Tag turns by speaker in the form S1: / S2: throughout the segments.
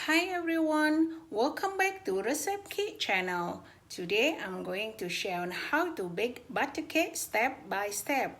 S1: Hi everyone, welcome back to ResepKik channel. Today I'm going to share on how to bake butter cake step by step.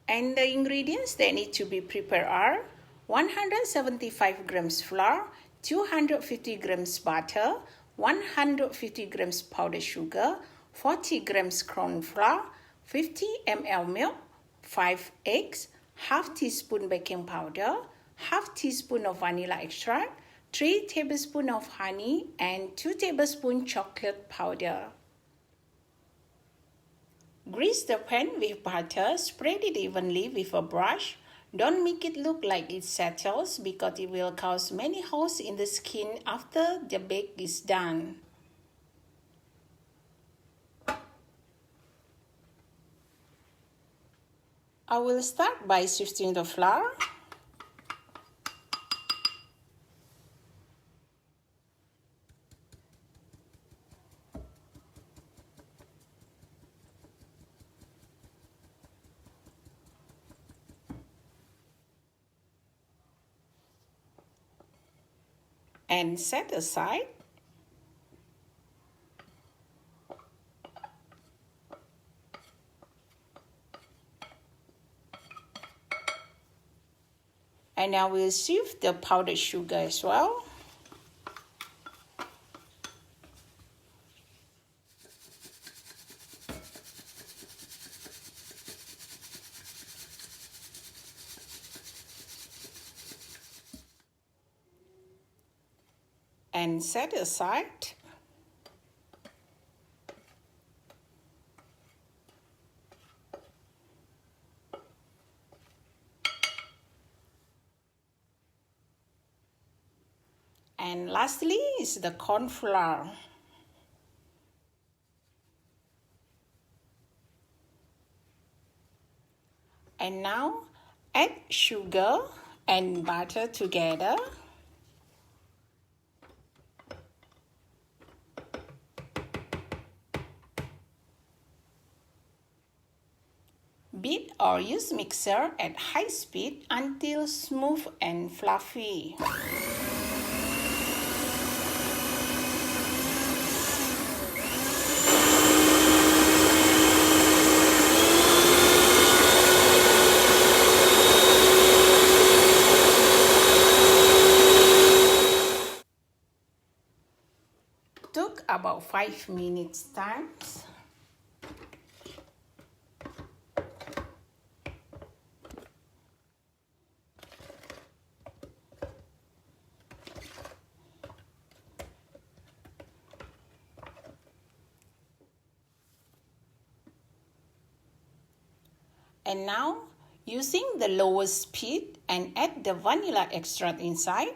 S1: And the ingredients that need to be prepared are 175 grams flour, 250 grams butter, 150 grams powdered sugar, 40 grams corn flour, 50 ml milk, 5 eggs, half teaspoon baking powder, half teaspoon of vanilla extract, 3 tablespoons of honey, and 2 tablespoons chocolate powder. Grease the pan with butter, spread it evenly with a brush. Don't make it look like it settles because it will cause many holes in the skin after the bake is done. I will start by sifting the flour. And set aside. And I will sift the powdered sugar as well. And set aside. And lastly is the corn flour. And now add sugar and butter together. Beat or use mixer at high speed until smooth and fluffy. Took about 5 minutes time. And now, using the lowest speed and add the vanilla extract inside.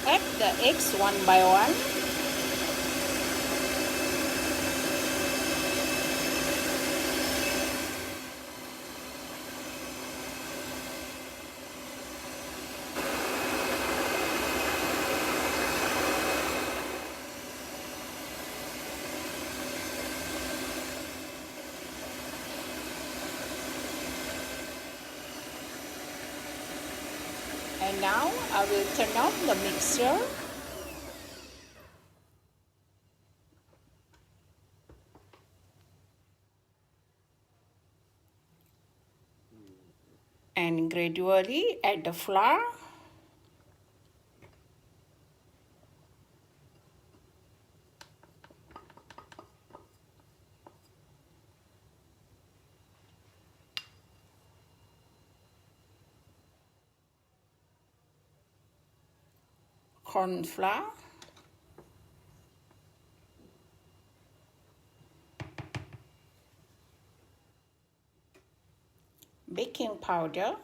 S1: Add the eggs one by one. And now I will turn off the mixer. And gradually add the flour. Corn flour. Baking powder.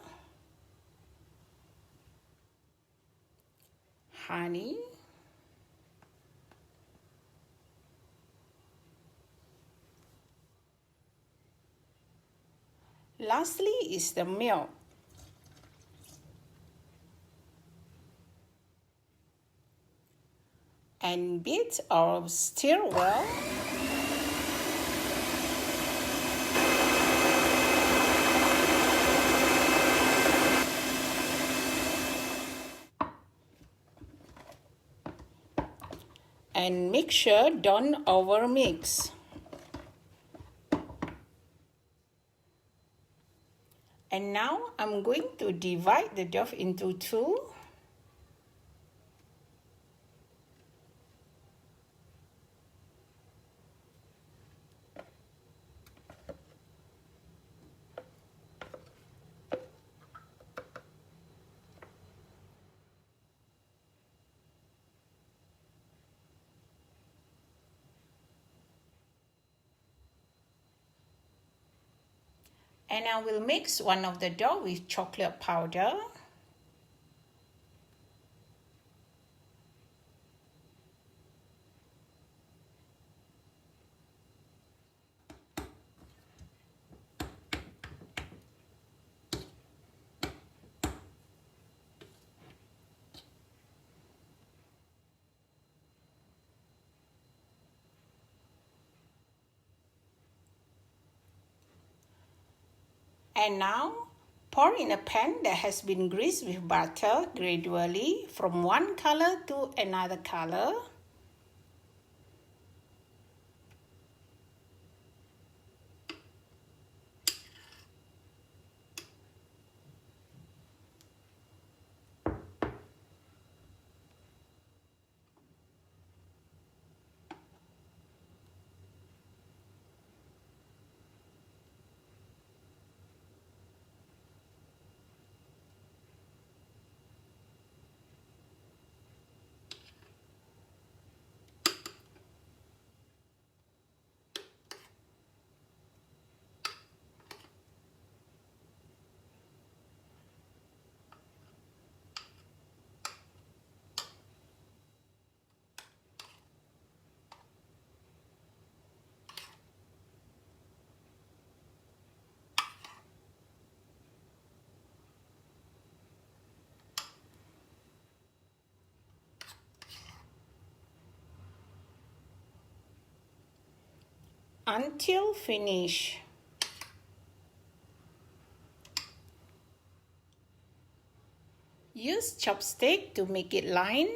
S1: Honey. Lastly is the milk. and beat or stir well. And make sure don't overmix. And now I'm going to divide the dough into two. And I will mix one of the dough with chocolate powder. And now, pour in a pan that has been greased with butter gradually from one color to another color. Until finish. Use chopstick to make it line.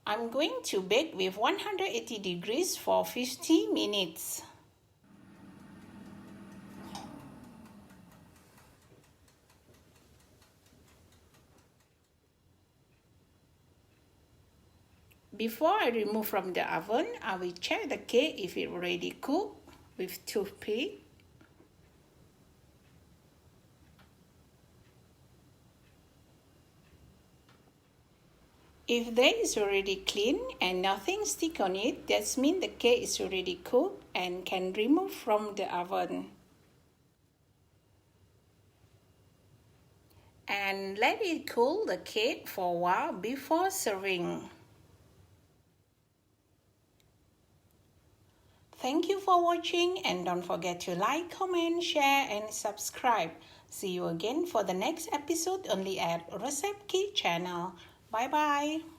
S1: I'm going to bake with 180 degrees for 50 minutes. Before I remove from the oven, I will check the cake if it already cooked with toothpick. If there is already clean and nothing stick on it, that means the cake is already cooked and can remove from the oven. And let it cool the cake for a while before serving. Thank you for watching, and don't forget to like, comment, share and subscribe. See you again for the next episode only at ResepKik channel. Bye bye.